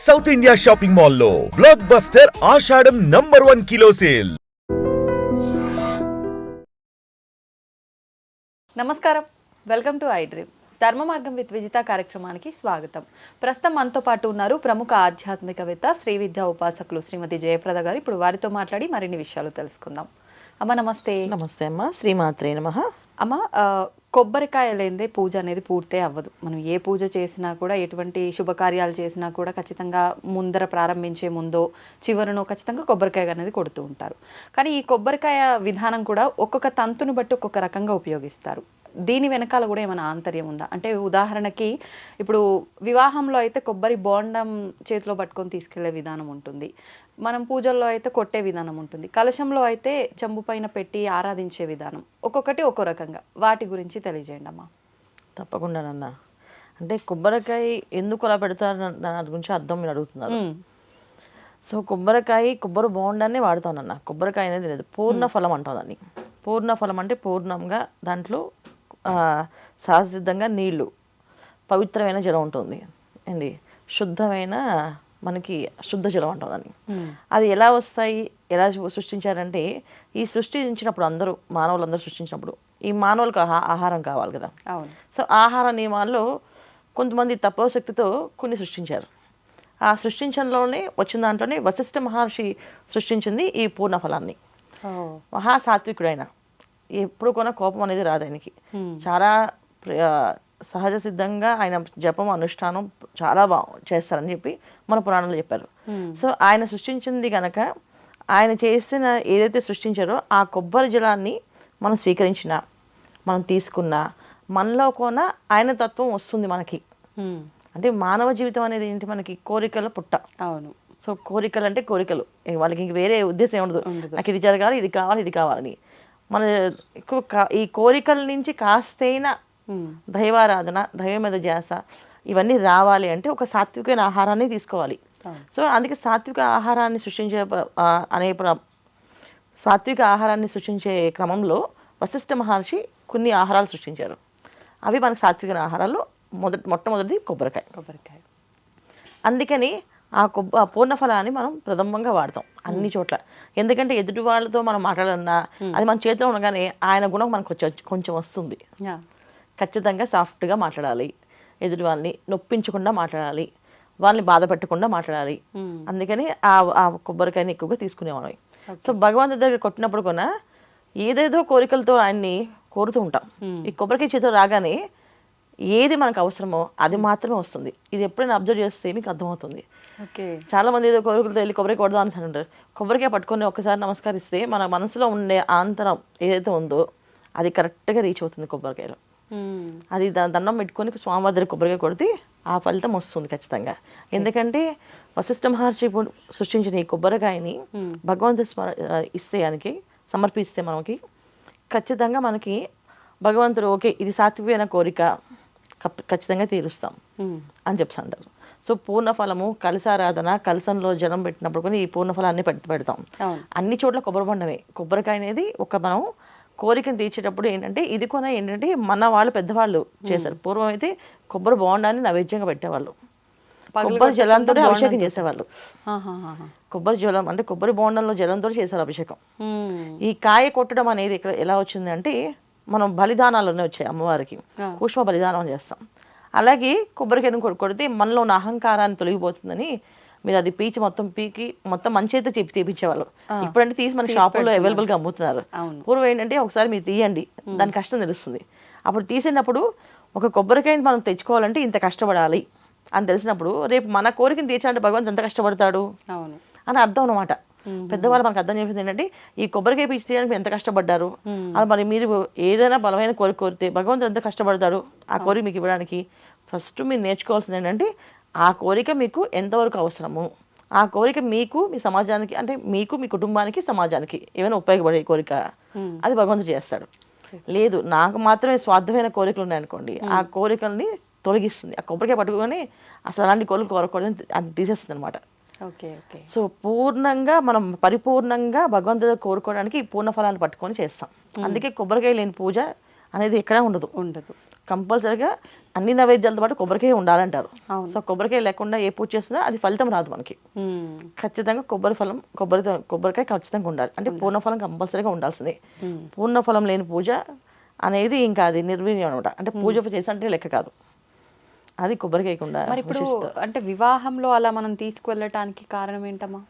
South India shopping మాల్లో block buster ఆషాఢం #1 kilo sale. నమస్కారం, welcome to I dream. ధర్మ మార్గం విత్ విజిత కార్యక్రమానికి స్వాగతం. ప్రస్తుతం మనతో పాటు ఉన్నారు ప్రముఖ ఆధ్యాత్మికవేత్త శ్రీ విద్యా ఉపాసకులు శ్రీమతి జయప్రద గారు. ఇప్పుడు వారితో మాట్లాడి మరిన్ని విషయాలు తెలుసుకుందాం. అమ్మ నమస్తే. నమస్తే అమ్మ, శ్రీమాత్రే నమః. అమ్మ, కొబ్బరికాయ లేనిదే పూజ అనేది పూర్తే అవ్వదు. మనం ఏ పూజ చేసినా కూడా, ఎటువంటి శుభకార్యాలు చేసినా కూడా ఖచ్చితంగా ముందర ప్రారంభించే ముందో చివరనో ఖచ్చితంగా కొబ్బరికాయ అనేది కొడుతూ ఉంటారు. కానీ ఈ కొబ్బరికాయ విధానం కూడా ఒక్కొక్క తంతును బట్టి ఒక్కొక్క రకంగా ఉపయోగిస్తారు. దీని వెనకాల కూడా ఏమైనా ఆంతర్యం ఉందా? అంటే ఉదాహరణకి ఇప్పుడు వివాహంలో అయితే కొబ్బరి బోండం చేతిలో పట్టుకొని తీసుకెళ్లే విధానం ఉంటుంది, మనం పూజల్లో అయితే కొట్టే విధానం ఉంటుంది, కలశంలో అయితే చెంబు పైన పెట్టి ఆరాధించే విధానం, ఒక్కొక్కటి ఒక్కో రకంగా. వాటి గురించి తెలియజేయండి అమ్మా. తప్పకుండానన్నా. అంటే కొబ్బరికాయ ఎందుకు అలా పెడతారు దాని గురించి అర్థం మీరు అడుగుతున్నారు. సో కొబ్బరి బోండాన్ని వాడతానన్నా. కొబ్బరికాయ అనేది లేదు, పూర్ణ ఫలం అంటాం దాన్ని. పూర్ణ ఫలం అంటే పూర్ణంగా దాంట్లో సహజసిద్ధంగా నీళ్లు, పవిత్రమైన జలం ఉంటుంది అండి, శుద్ధమైన మనకి శుద్ధ జలం అంటాం దాన్ని. అది ఎలా వస్తాయి, ఎలా సృష్టించారంటే, ఈ సృష్టించినప్పుడు అందరూ మానవులందరూ సృష్టించినప్పుడు ఈ మానవులకు ఆహారం కావాలి కదా. సో ఆహార నియమాల్లో కొంతమంది తపోశక్తితో కొన్ని సృష్టించారు. ఆ సృష్టించడంలోనే వచ్చిన దాంట్లోనే వశిష్ఠ మహర్షి సృష్టించింది ఈ పూర్ణ ఫలాన్ని. మహాసాత్వికుడైన, ఎప్పుడు కూడా కోపం అనేది రాదు ఆయనకి. చాలా సహజ సిద్ధంగా ఆయన జపం అనుష్ఠానం చాలా బాగా చేస్తారని చెప్పి మన పురాణంలో చెప్పారు. సో ఆయన సృష్టించింది కనుక, ఆయన చేసిన ఏదైతే సృష్టించారో ఆ కొబ్బరి జలాన్ని మనం స్వీకరించినా, మనం తీసుకున్నా, మనలో కూడా ఆయన తత్వం వస్తుంది మనకి. అంటే మానవ జీవితం అనేది ఏంటి, మనకి కోరికల పుట్ట. అవును. సో కోరికలు అంటే కోరికలు, వాళ్ళకి ఇంక వేరే ఉద్దేశం ఉండదు. నాకు ఇది జరగాలి, ఇది కావాలి, ఇది కావాలని. మన ఎక్కువ ఈ కోరికల నుంచి కాస్తైనా దైవారాధన, దైవం మీద ధ్యాస, ఇవన్నీ రావాలి అంటే ఒక సాత్వికమైన ఆహారాన్ని తీసుకోవాలి. సో అందుకే సాత్విక ఆహారాన్ని సృష్టించే క్రమంలో వశిష్ఠ మహర్షి కొన్ని ఆహారాలు సృష్టించారు. అవి మనకు సాత్విక ఆహారాలు మొట్టమొదటిది కొబ్బరికాయ. అందుకని ఆ పూర్ణ ఫలాన్ని మనం ప్రథమంగా వాడతాం అన్ని చోట్ల. ఎందుకంటే ఎదుటి వాళ్ళతో మనం మాట్లాడాలన్నా అది మన చేతిలో ఉండగానే ఆయన గుణం మనకు కొంచెం వస్తుంది. ఖచ్చితంగా సాఫ్ట్గా మాట్లాడాలి, ఎదుటి వాళ్ళని నొప్పించకుండా మాట్లాడాలి, వాళ్ళని బాధ పెట్టకుండా మాట్లాడాలి. అందుకని ఆ కొబ్బరికాయని ఎక్కువగా తీసుకునేవాళ్ళం. సో భగవంతుడి దగ్గర కొట్టినప్పుడు కూడా ఏదేదో కోరికలతో ఆయన్ని కోరుతూ ఉంటాం. ఈ కొబ్బరికాయ చేతిలో రాగానే ఏది మనకు అవసరమో అది మాత్రమే వస్తుంది. ఇది ఎప్పుడైనా అబ్జర్వ్ చేస్తే మీకు అర్థమవుతుంది. చాలా మంది ఏదో కోరికలతో వెళ్ళి కొబ్బరికాయ కొడదాం అని అంటారు. కొబ్బరికాయ పట్టుకొని ఒక్కసారి నమస్కరిస్తే మన మనసులో ఉండే ఆంతరం ఏదైతే ఉందో అది కరెక్ట్గా రీచ్ అవుతుంది కొబ్బరికాయలో. అది దండం పెట్టుకొని స్వామివారి దగ్గర కొబ్బరికాయ కొడితే ఆ ఫలితం వస్తుంది ఖచ్చితంగా. ఎందుకంటే వశిష్ఠ మహర్షి సృష్టించిన ఈ కొబ్బరికాయని భగవంతుడు ఇస్తే, ఆయనకి సమర్పిస్తే మనకి ఖచ్చితంగా మనకి భగవంతుడు ఓకే ఇది సాత్వికమైన కోరిక ఖచ్చితంగా తీరుస్తాం అని చెప్పి అంటారు. సో పూర్ణ ఫలము, కలశారాధన, కలశంలో జలం పెట్టినప్పుడు కూడా ఈ పూర్ణ ఫలాన్ని పెడతాం. అన్ని చోట్ల కొబ్బరి బొండమే. కొబ్బరికాయ అనేది ఒక మనం కోరికను తీర్చేటప్పుడు ఏంటంటే, ఇది కూడా ఏంటంటే మన వాళ్ళు పెద్దవాళ్ళు చేశారు. పూర్వం అయితే కొబ్బరి బోండాన్ని నైవేద్యంగా పెట్టేవాళ్ళు, కొబ్బరి జలంతో అభిషేకం చేసేవాళ్ళు. కొబ్బరి జలం అంటే కొబ్బరి బోండంలో జలంతో చేశారు అభిషేకం. ఈ కాయ కొట్టడం అనేది ఇక్కడ ఎలా వచ్చింది అంటే, మనం బలిదానాల్లోనే వచ్చాయి అమ్మవారికి, కూష్మ బలిదానం చేస్తాం. అలాగే కొబ్బరికాయను కొడితే మనలో ఉన్న అహంకారాన్ని తొలగిపోతుందని మీరు అది పీకి మొత్తం మంచి అయితే తీపించేవాళ్ళు. ఇప్పుడంటే తీసి మన షాపుల్లో అవైలబుల్గా అమ్ముతున్నారు. పూర్వం ఏంటంటే ఒకసారి మీరు తీయండి, దాని కష్టం తెలుస్తుంది. అప్పుడు తీసినప్పుడు ఒక కొబ్బరికాయని మనం తెచ్చుకోవాలంటే ఇంత కష్టపడాలి అని తెలిసినప్పుడు రేపు మన కోరికను తీర్చాలంటే భగవంతుడు ఎంత కష్టపడతాడు అని అర్థం అనమాట. పెద్దవాళ్ళు మనకు అర్థం చేసేది ఏంటంటే, ఈ కొబ్బరికాయ పీచి తీయడానికి ఎంత కష్టపడ్డారు, అది మరి మీరు ఏదైనా బలమైన కోరిక కోరితే భగవంతుడు ఎంత కష్టపడతాడు ఆ కోరిక మీకు ఇవ్వడానికి. ఫస్ట్ మీరు నేర్చుకోవాల్సింది ఏంటంటే, ఆ కోరిక మీకు ఎంతవరకు అవసరము, ఆ కోరిక మీకు మీ సమాజానికి అంటే మీకు మీ కుటుంబానికి సమాజానికి ఏమైనా ఉపయోగపడే కోరిక, అది భగవంతుడు చేస్తాడు. లేదు నాకు మాత్రమే స్వార్థమైన కోరికలు ఉన్నాయనుకోండి, ఆ కోరికల్ని తొలగిస్తుంది. ఆ కొబ్బరికాయ పట్టుకొని అసలు అలాంటి కోరికలు కోరకూడదని అది తీసేస్తుంది అనమాట. సో పూర్ణంగా మనం పరిపూర్ణంగా భగవంతుడు కోరుకోవడానికి ఈ పూర్ణ ఫలాన్ని పట్టుకొని చేస్తాం. అందుకే కొబ్బరికాయ లేని పూజ అనేది ఎక్కడా ఉండదు. కంపల్సరీగా అన్ని నైవేద్యాలతో పాటు కొబ్బరికాయ ఉండాలంటారు. అవును. సో కొబ్బరికాయ లేకుండా ఏ పూజ చేసినా అది ఫలితం రాదు మనకి. ఖచ్చితంగా కొబ్బరికాయ ఖచ్చితంగా ఉండాలి. అంటే పూర్ణఫలం కంపల్సరీగా ఉండాల్సిందే. పూర్ణఫలం లేని పూజ అనేది ఇంకా అది నిర్వీర్యం అనమాట. అంటే పూజ చేసంటే లెక్క కాదు, అది కొబ్బరికాయకు ఉండాలి. మరి ఇప్పుడు అంటే వివాహంలో అలా మనం తీసుకువెళ్ళటానికి కారణం ఏంటమ్మా?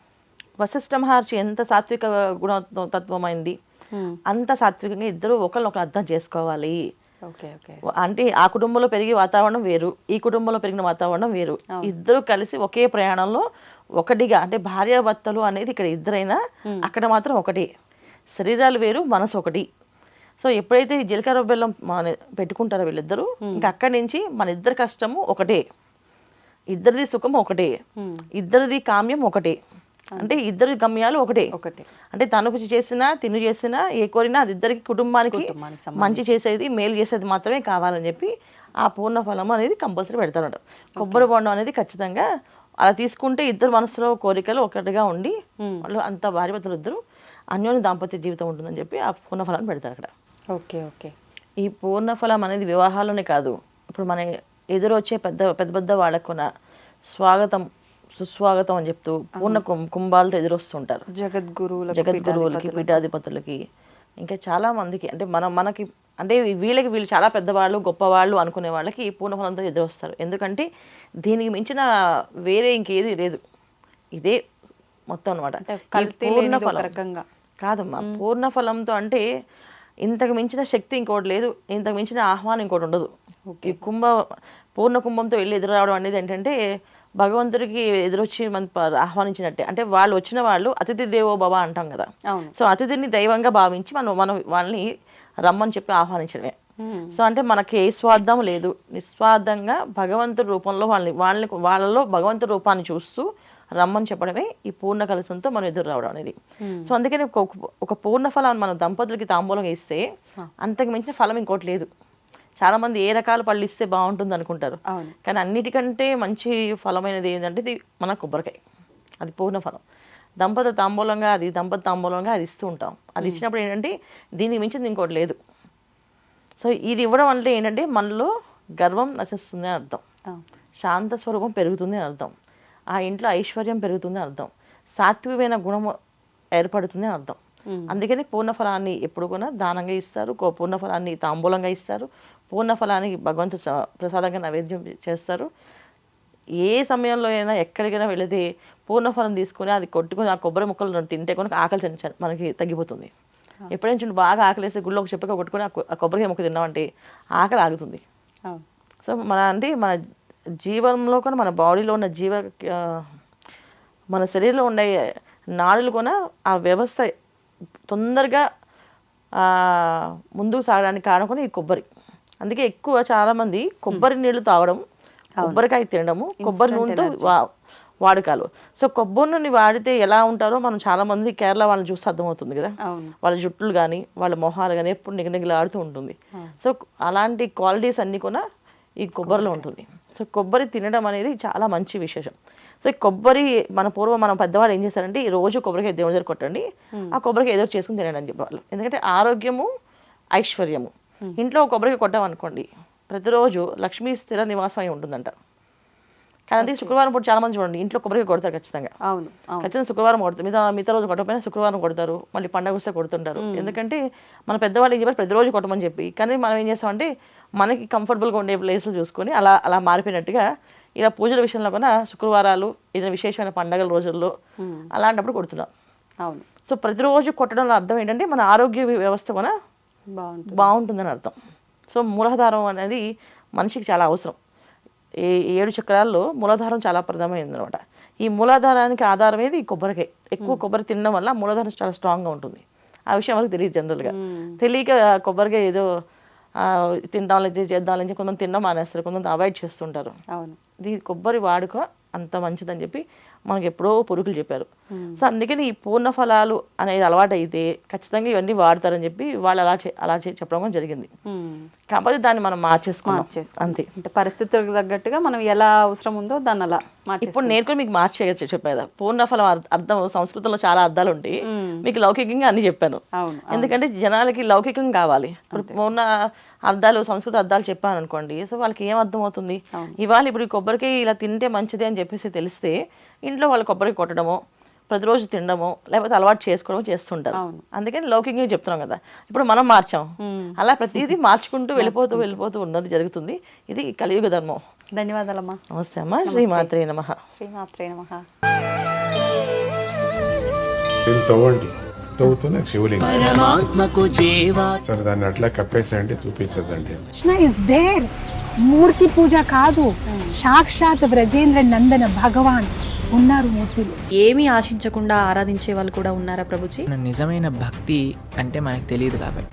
వశిష్ఠ మహర్షి ఎంత సాత్విక గుణతత్వమైంది, అంత సాత్వికంగా ఇద్దరు ఒకరినొకరు అర్థం చేసుకోవాలి. అంటే ఆ కుటుంబంలో పెరిగే వాతావరణం వేరు, ఈ కుటుంబంలో పెరిగిన వాతావరణం వేరు. ఇద్దరు కలిసి ఒకే ప్రయాణంలో ఒకటిగా, అంటే భార్యాభర్తలు అనేది ఇక్కడ ఇద్దరైనా అక్కడ మాత్రం ఒకటి, శరీరాలు వేరు, మనసు ఒకటి. సో ఎప్పుడైతే జీలకర్ర బెల్లం పెట్టుకుంటారో వీళ్ళిద్దరూ, ఇంకా అక్కడి నుంచి మన ఇద్దరి కష్టము ఒకటే, ఇద్దరిది సుఖం ఒకటే, ఇద్దరిది కామ్యం ఒకటే. అంటే ఇద్దరు గమ్యాలు ఒకటే. అంటే తను చేసినా తిను చేసినా ఏ కోరినా అది ఇద్దరికి కుటుంబానికి మంచి చేసేది మేలు చేసేది మాత్రమే కావాలని చెప్పి ఆ పూర్ణ ఫలం అనేది కంపల్సరీ పెడతారు. కొబ్బరి బొండం అనేది ఖచ్చితంగా అలా తీసుకుంటే ఇద్దరు మనసులో కోరికలు ఒకటిగా ఉండి వాళ్ళు అంత భార్యాభర్తలు ఇద్దరు అన్యోన్య దాంపత్య జీవితం ఉంటుందని చెప్పి ఆ పూర్ణ ఫలాన్ని పెడతారు అక్కడ. ఈ పూర్ణ ఫలం అనేది వివాహాల్లోనే కాదు, ఇప్పుడు మన ఎదురు వచ్చే పెద్ద పెద్ద వాళ్ళకున్న స్వాగతం సుస్వాగతం అని చెప్తూ పూర్ణ కుంభాలతో ఎదురొస్తుంటారు జగద్గురువులకి, పీఠాధిపతులకి, ఇంకా చాలా మందికి. అంటే మనకి అంటే వీళ్ళు చాలా పెద్దవాళ్ళు గొప్పవాళ్ళు అనుకునే వాళ్ళకి పూర్ణఫలంతో ఎదురొస్తారు. ఎందుకంటే దీనికి మించిన వేరే ఇంకేది లేదు, ఇదే మొత్తం అనమాట. పూర్ణఫలం కాదమ్మా, పూర్ణఫలంతో అంటే ఇంతకు మించిన శక్తి ఇంకోటి లేదు, ఇంతకు మించిన ఆహ్వానం ఇంకోటి ఉండదు. ఈ పూర్ణ కుంభంతో వెళ్ళి ఎదురు రావడం అనేది ఏంటంటే భగవంతుడికి ఎదురొచ్చి మన ఆహ్వానించినట్టే. అంటే వాళ్ళు వచ్చిన వాళ్ళు అతిథి దేవో భవ అంటాం కదా. సో అతిథిని దైవంగా భావించి మనం వాళ్ళని రమ్మని చెప్పి ఆహ్వానించడమే. సో అంటే మనకి ఏ స్వార్థం లేదు, నిస్వార్థంగా భగవంతుడి రూపంలో వాళ్ళలో భగవంతుడి రూపాన్ని చూస్తూ రమ్మని చెప్పడమే ఈ పూర్ణ కలశంతో మనం ఎదురు రావడం అనేది. సో అందుకని ఒక పూర్ణ ఫలాన్ని మనం దంపతులకి తాంబూలంగా ఇస్తే అంతకు మించిన ఫలం ఇంకోటి లేదు. చాలా మంది ఏ రకాల పళ్ళు ఇస్తే బాగుంటుంది అనుకుంటారు, కానీ అన్నిటికంటే మంచి ఫలమైనది ఏంటంటే ఇది మన కొబ్బరికాయ, అది పూర్ణ ఫలం. దంపతుల తాంబూలంగా అది ఇస్తూ ఉంటాం. అది ఇచ్చినప్పుడు ఏంటంటే దీనికి మించింది ఇంకోటి లేదు. సో ఇది ఇవ్వడం అంటే ఏంటంటే మనలో గర్వం నశిస్తుంది అని అర్థం, శాంత స్వరూపం పెరుగుతుంది అని అర్థం, ఆ ఇంట్లో ఐశ్వర్యం పెరుగుతుంది అని అర్థం, సాత్వికమైన గుణం ఏర్పడుతుంది అని అర్థం. అందుకని పూర్ణఫలాన్ని ఎప్పుడు కూడా దానంగా ఇస్తారు, పూర్ణఫలాన్ని తాంబూలంగా ఇస్తారు, పూర్ణఫలానికి భగవంతు ప్రసాదంగా నైవేద్యం చేస్తారు. ఏ సమయంలో అయినా ఎక్కడికైనా వెళితే పూర్ణఫలం తీసుకుని అది కొట్టుకుని ఆ కొబ్బరి ముక్కలు తింటే కనుక ఆకలి మనకి తగ్గిపోతుంది. ఎప్పుడైనా బాగా ఆకలి వేస్తే గుళ్ళో ఒక చెప్పక కొట్టుకుని ఆ కొబ్బరికాయ ముక్క తిన్నామంటే ఆకలి ఆగుతుంది. సో మన జీవంలో కూడా మన బాడీలో ఉన్న మన శరీరంలో ఉండే నాడులు కూడా ఆ వ్యవస్థ తొందరగా ముందుకు సాగడానికి కారణం కూడా ఈ కొబ్బరి. అందుకే ఎక్కువ చాలామంది కొబ్బరి నీళ్లు తాగడం, కొబ్బరికాయ తినడము, కొబ్బరి నూనెతో వాడకాలు. సో కొబ్బరి నూనె వాడితే ఎలా ఉంటారో మనం చాలామంది కేరళ వాళ్ళని చూస్తే అర్థమవుతుంది కదా. వాళ్ళ జుట్టులు కానీ వాళ్ళ మొహాలు కానీ ఎప్పుడు నిగనిగలాడుతూ ఉంటుంది. సో అలాంటి క్వాలిటీస్ అన్నీ కూడా ఈ కొబ్బరిలో ఉంటుంది. సో కొబ్బరి తినడం అనేది చాలా మంచి విశేషం. సో కొబ్బరి మన పెద్దవాళ్ళు ఏం చేశారంటే ఈ రోజు కొబ్బరికాయ దేవుడి దగ్గర కొట్టండి, ఆ కొబ్బరికాయ ఏదో చేసుకుని తినండి అని చెప్పేవాళ్ళు. ఎందుకంటే ఆరోగ్యము ఐశ్వర్యము. ఇంట్లో కొబ్బరికాయ కొట్టామనుకోండి ప్రతిరోజు లక్ష్మీ స్థిర నివాసం అయి ఉంటుందంట. కానీ శుక్రవారం పూట చాలా మంది చూడండి ఇంట్లో కొబ్బరికాయ కొడతారు ఖచ్చితంగా. ఖచ్చితంగా శుక్రవారం కొడతారు, మిగతా రోజు కొట్టకపోయినా శుక్రవారం కొడతారు, మళ్ళీ పండగ వస్తే కొడుతుంటారు. ఎందుకంటే మన పెద్దవాళ్ళు ఏం చెప్పారు ప్రతిరోజు కొట్టమని చెప్పి. కానీ మనం ఏం చేస్తామంటే మనకి కంఫర్టబుల్గా ఉండే ప్లేస్లు చూసుకొని అలా మారిపోయినట్టుగా ఇలా పూజల విషయంలో కూడా శుక్రవారాలు ఏదైనా విశేషమైన పండగల రోజుల్లో అలాంటప్పుడు కొడుతున్నాం. సో ప్రతిరోజు కొట్టడంలో అర్థం ఏంటంటే మన ఆరోగ్య వ్యవస్థ కూడా బాగుంటుందని అర్థం. సో మూలాధారం అనేది మనిషికి చాలా అవసరం. 7 చక్రాల్లో మూలాధారం చాలా ప్రధానమైనది అనమాట. ఈ మూలాధారానికి ఆధారం ఏది కొబ్బరికాయ. ఎక్కువ కొబ్బరి తినడం వల్ల మూలాధారం చాలా స్ట్రాంగ్గా ఉంటుంది. ఆ విషయం మనకు తెలియదు జనరల్గా. తెలియక కొబ్బరికాయ ఏదో తింటాం చేద్దామని చెప్పి కొంతమంది తినడం మానేస్తారు, కొంతమంది అవాయిడ్ చేస్తుంటారు. ఇది కొబ్బరి వాడుక అంత మంచిదని చెప్పి మనకి ఎప్పుడో పురుగులు చెప్పారు. సో అందుకని ఈ పూర్ణ ఫలాలు అనేది అలవాటు అయితే ఖచ్చితంగా ఇవన్నీ వాడతారని చెప్పి వాళ్ళు అలా చెప్పడం జరిగింది. కాకపోతే దాన్ని మనం మార్చేసుకున్నాం అంతే. అంటే పరిస్థితులకు తగ్గట్టుగా మనం ఎలా అవసరం ఉందో దాన్ని అలా ఇప్పుడు నేను కూడా మీకు మార్చేయచ్చు చెప్పేదా. పూర్ణఫలం అర్థం సంస్కృతంలో చాలా అర్థాలు ఉంటాయి, మీకు లౌకికంగా అన్ని చెప్పాను. ఎందుకంటే జనాలకి లౌకికం కావాలి. ఇప్పుడు పూర్ణ అర్థాలు సంస్కృత అర్థాలు చెప్పాను అనుకోండి, సో వాళ్ళకి ఏం అర్థం అవుతుంది. ఇవాళ ఇప్పుడు కొబ్బరికాయ ఇలా తింటే మంచిది అని చెప్పేసి తెలిస్తే ఇంట్లో వాళ్ళు కొబ్బరి కొట్టడమో ప్రతిరోజు తినడమో లేకపోతే అలవాటు చేసుకోవడమో చేస్తుంటారు. అందుకని లౌకికంగా చెప్తున్నాం కదా, ఇప్పుడు మనం మార్చాం. అలా ప్రతిదీ మార్చుకుంటూ వెళ్ళిపోతూ ఉన్నది జరుగుతుంది. ఇది కలియుగ ధర్మం. ధన్యవాదాలమ్మా. నమస్తే అమ్మా. శ్రీమాత్రే నమః. శ్రీమాత్రే నమః. తవ్వండి, తవ్వుతూనే శివలింగం. సరే దాన్ని అట్లా కప్పేసేయండి, చూపించదండి. Krishna is there. మూర్తి పూజ కాదు, సాక్షాత్ బ్రజేంద్ర నందన భగవాన్ ఉన్నారు మూర్తిలో. ఏమీ ఆశించకుండా ఆరాధించే వాళ్ళు కూడా ఉన్నారా ప్రభుజీ? నిజమైన భక్తి అంటే మనకు తెలియదు కాబట్టి